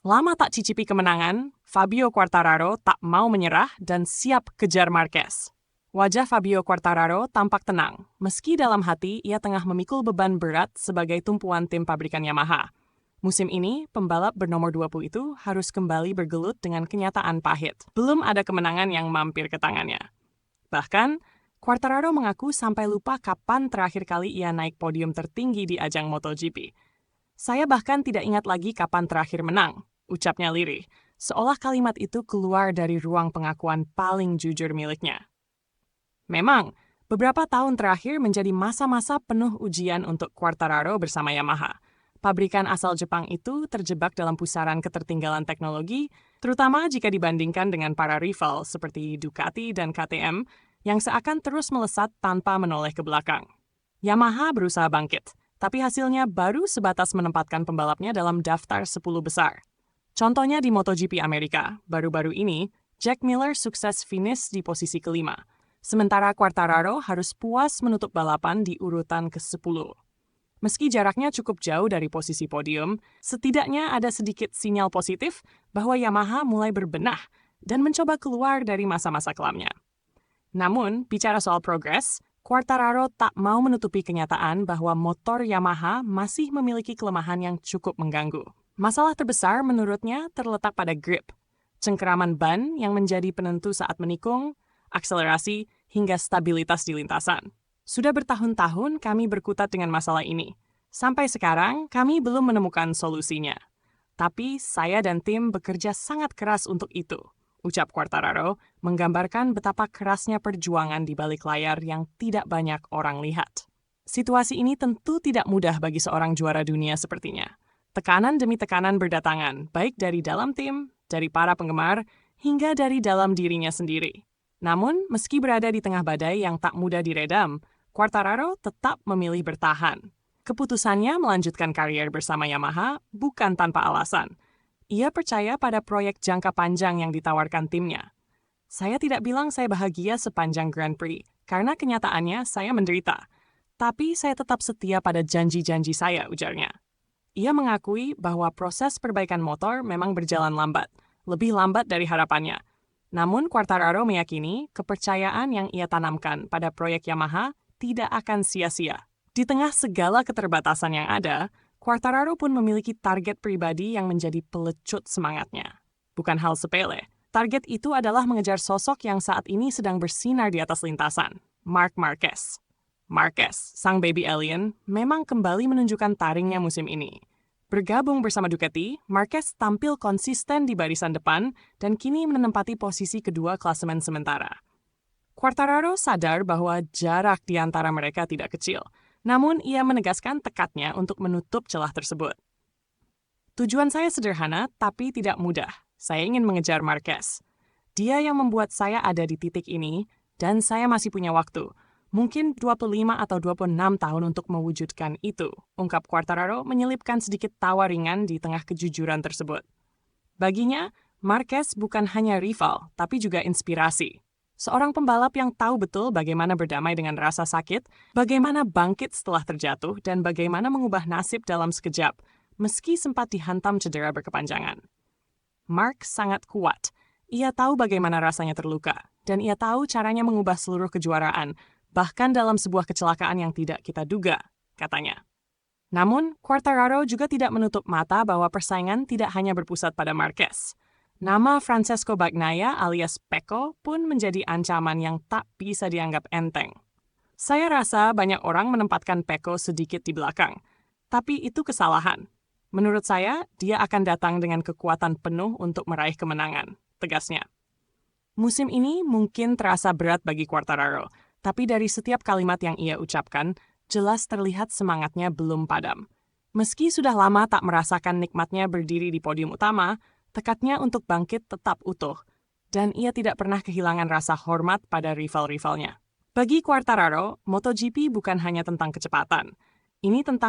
Lama tak cicipi kemenangan, Fabio Quartararo tak mau menyerah dan siap kejar Marquez. Wajah Fabio Quartararo tampak tenang, meski dalam hati ia tengah memikul beban berat sebagai tumpuan tim pabrikan Yamaha. Musim ini, pembalap bernomor 20 itu harus kembali bergelut dengan kenyataan pahit. Belum ada kemenangan yang mampir ke tangannya. Bahkan, Quartararo mengaku sampai lupa kapan terakhir kali ia naik podium tertinggi di ajang MotoGP. Saya bahkan tidak ingat lagi kapan terakhir menang, ucapnya lirih, seolah kalimat itu keluar dari ruang pengakuan paling jujur miliknya. Memang, beberapa tahun terakhir menjadi masa-masa penuh ujian untuk Quartararo bersama Yamaha. Pabrikan asal Jepang itu terjebak dalam pusaran ketertinggalan teknologi, terutama jika dibandingkan dengan para rival seperti Ducati dan KTM yang seakan terus melesat tanpa menoleh ke belakang. Yamaha berusaha bangkit, tapi hasilnya baru sebatas menempatkan pembalapnya dalam daftar 10 besar. Contohnya di MotoGP Amerika, baru-baru ini, Jack Miller sukses finish di posisi kelima, sementara Quartararo harus puas menutup balapan di urutan ke-10. Meski jaraknya cukup jauh dari posisi podium, setidaknya ada sedikit sinyal positif bahwa Yamaha mulai berbenah dan mencoba keluar dari masa-masa kelamnya. Namun, bicara soal progres, Quartararo tak mau menutupi kenyataan bahwa motor Yamaha masih memiliki kelemahan yang cukup mengganggu. Masalah terbesar menurutnya terletak pada grip, cengkeraman ban yang menjadi penentu saat menikung, akselerasi, hingga stabilitas di lintasan. Sudah bertahun-tahun kami berkutat dengan masalah ini. Sampai sekarang, kami belum menemukan solusinya. Tapi saya dan tim bekerja sangat keras untuk itu, ucap Quartararo, menggambarkan betapa kerasnya perjuangan di balik layar yang tidak banyak orang lihat. Situasi ini tentu tidak mudah bagi seorang juara dunia sepertinya. Tekanan demi tekanan berdatangan, baik dari dalam tim, dari para penggemar, hingga dari dalam dirinya sendiri. Namun, meski berada di tengah badai yang tak mudah diredam, Quartararo tetap memilih bertahan. Keputusannya melanjutkan karier bersama Yamaha bukan tanpa alasan. Ia percaya pada proyek jangka panjang yang ditawarkan timnya. Saya tidak bilang saya bahagia sepanjang Grand Prix, karena kenyataannya saya menderita. Tapi saya tetap setia pada janji-janji saya, ujarnya. Ia mengakui bahwa proses perbaikan motor memang berjalan lambat, lebih lambat dari harapannya. Namun Quartararo meyakini kepercayaan yang ia tanamkan pada proyek Yamaha tidak akan sia-sia. Di tengah segala keterbatasan yang ada, Quartararo pun memiliki target pribadi yang menjadi pelecut semangatnya. Bukan hal sepele, target itu adalah mengejar sosok yang saat ini sedang bersinar di atas lintasan, Marc Marquez. Marquez, sang baby alien, memang kembali menunjukkan taringnya musim ini. Bergabung bersama Ducati, Marquez tampil konsisten di barisan depan dan kini menempati posisi kedua klasemen sementara. Quartararo sadar bahwa jarak di antara mereka tidak kecil, namun ia menegaskan tekadnya untuk menutup celah tersebut. Tujuan saya sederhana tapi tidak mudah. Saya ingin mengejar Marquez. Dia yang membuat saya ada di titik ini, dan saya masih punya waktu. Mungkin 25 atau 26 tahun untuk mewujudkan itu, ungkap Quartararo menyelipkan sedikit tawa ringan di tengah kejujuran tersebut. Baginya, Marquez bukan hanya rival, tapi juga inspirasi. Seorang pembalap yang tahu betul bagaimana berdamai dengan rasa sakit, bagaimana bangkit setelah terjatuh, dan bagaimana mengubah nasib dalam sekejap, meski sempat dihantam cedera berkepanjangan. Marc sangat kuat. Ia tahu bagaimana rasanya terluka, dan ia tahu caranya mengubah seluruh kejuaraan, bahkan dalam sebuah kecelakaan yang tidak kita duga, katanya. Namun, Quartararo juga tidak menutup mata bahwa persaingan tidak hanya berpusat pada Marquez. Nama Francesco Bagnaia alias Pecco pun menjadi ancaman yang tak bisa dianggap enteng. Saya rasa banyak orang menempatkan Pecco sedikit di belakang, tapi itu kesalahan. Menurut saya, dia akan datang dengan kekuatan penuh untuk meraih kemenangan, tegasnya. Musim ini mungkin terasa berat bagi Quartararo, tapi dari setiap kalimat yang ia ucapkan, jelas terlihat semangatnya belum padam. Meski sudah lama tak merasakan nikmatnya berdiri di podium utama, tekadnya untuk bangkit tetap utuh, dan ia tidak pernah kehilangan rasa hormat pada rival-rivalnya. Bagi Quartararo, MotoGP bukan hanya tentang kecepatan. Ini tentang